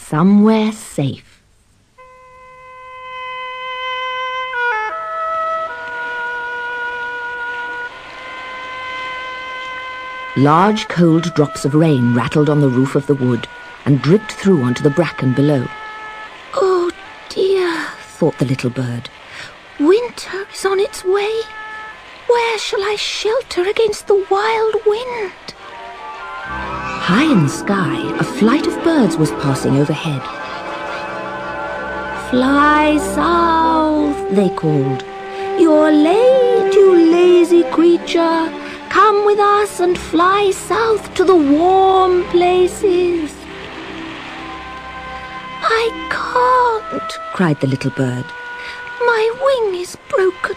somewhere safe. Large cold drops of rain rattled on the roof of the wood and dripped through onto the bracken below. "Oh dear," thought the little bird. "Winter is on its way. Where shall I shelter against the wild wind?" High in the sky, a flight of birds was passing overhead. "Fly south," they called. "You're late, you lazy creature. Come with us and fly south to the warm places." "I can't," cried the little bird. "My wing is broken.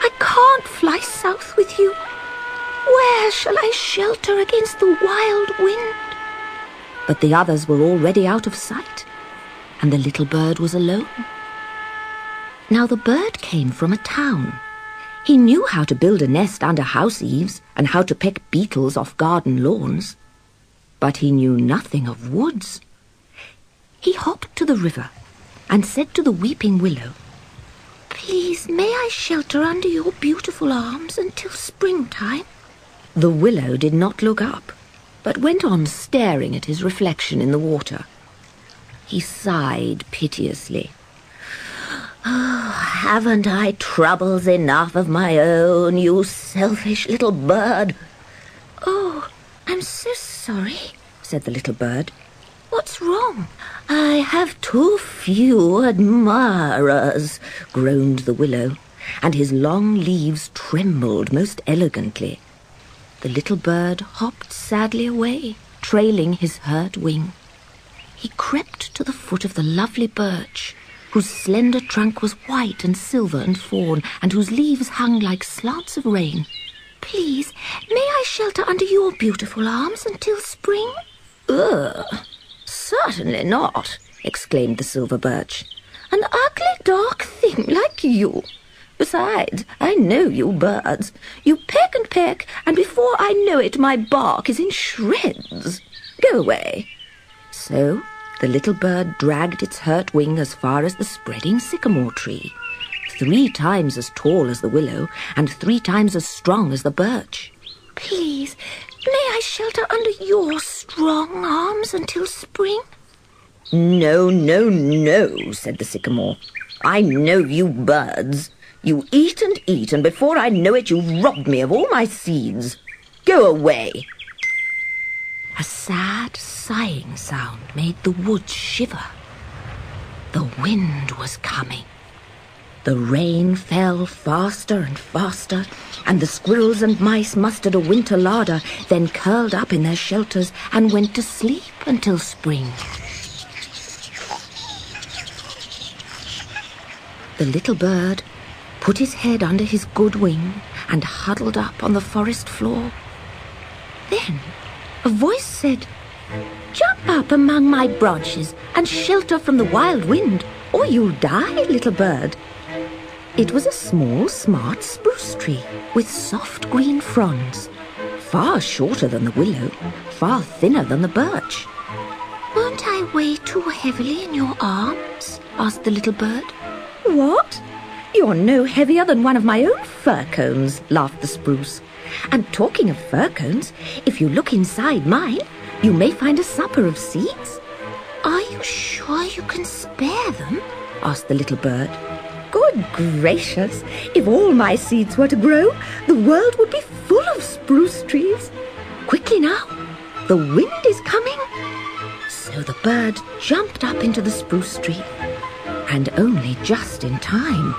I can't fly south with you. Where shall I shelter against the wild wind?" But the others were already out of sight, and the little bird was alone. Now the bird came from a town. He knew how to build a nest under house eaves and how to pick beetles off garden lawns. But he knew nothing of woods. He hopped to the river and said to the weeping willow, "Please, may I shelter under your beautiful arms until springtime?" The willow did not look up, but went on staring at his reflection in the water. He sighed piteously. "Oh, haven't I troubles enough of my own, you selfish little bird?" "Oh, I'm so sorry," said the little bird. "What's wrong?" "I have too few admirers," groaned the willow, and his long leaves trembled most elegantly. The little bird hopped sadly away, trailing his hurt wing. He crept to the foot of the lovely birch, whose slender trunk was white and silver and fawn, and whose leaves hung like slants of rain. "Please, may I shelter under your beautiful arms until spring?" "Ugh, certainly not," exclaimed the silver birch. "An ugly, dark thing like you. Besides, I know you birds. You peck and peck, and before I know it, my bark is in shreds. Go away." So the little bird dragged its hurt wing as far as the spreading sycamore tree, 3 times as tall as the willow and 3 times as strong as the birch. "Please, may I shelter under your strong arms until spring?" "No, no, no," said the sycamore. "I know you birds. You eat, and before I know it, you've robbed me of all my seeds. Go away." A sad, sighing sound made the woods shiver. The wind was coming. The rain fell faster and faster, and the squirrels and mice mustered a winter larder, then curled up in their shelters and went to sleep until spring. The little bird put his head under his good wing and huddled up on the forest floor. Then a voice said, "Jump up among my branches and shelter from the wild wind, or you'll die, little bird." It was a small, smart spruce tree with soft green fronds, far shorter than the willow, far thinner than the birch. "Won't I weigh too heavily in your arms?" asked the little bird. "What? You're no heavier than one of my own fir cones," laughed the spruce. "And talking of fir cones, if you look inside mine, you may find a supper of seeds." "Are you sure you can spare them?" asked the little bird. "Good gracious! If all my seeds were to grow, the world would be full of spruce trees. Quickly now, the wind is coming." So the bird jumped up into the spruce tree, and only just in time,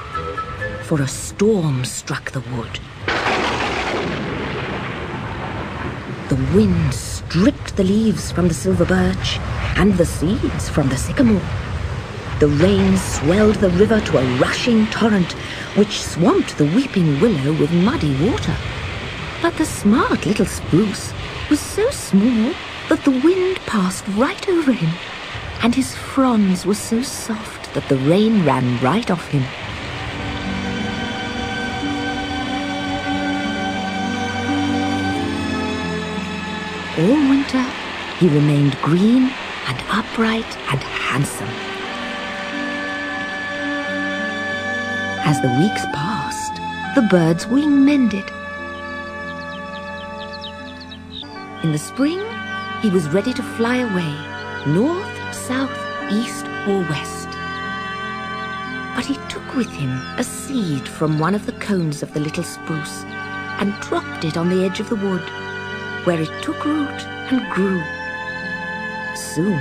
for a storm struck the wood. The wind stripped the leaves from the silver birch and the seeds from the sycamore. The rain swelled the river to a rushing torrent, which swamped the weeping willow with muddy water. But the smart little spruce was so small that the wind passed right over him, and his fronds were so soft that the rain ran right off him. All winter he remained green and upright and handsome. As the weeks passed, the bird's wing mended. In the spring, he was ready to fly away, north, south, east, or west. But he took with him a seed from one of the cones of the little spruce and dropped it on the edge of the wood, where it took root and grew. Soon,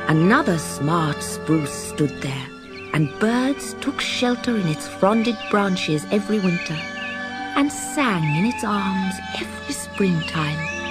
another smart spruce stood there, and birds took shelter in its fronded branches every winter and sang in its arms every springtime.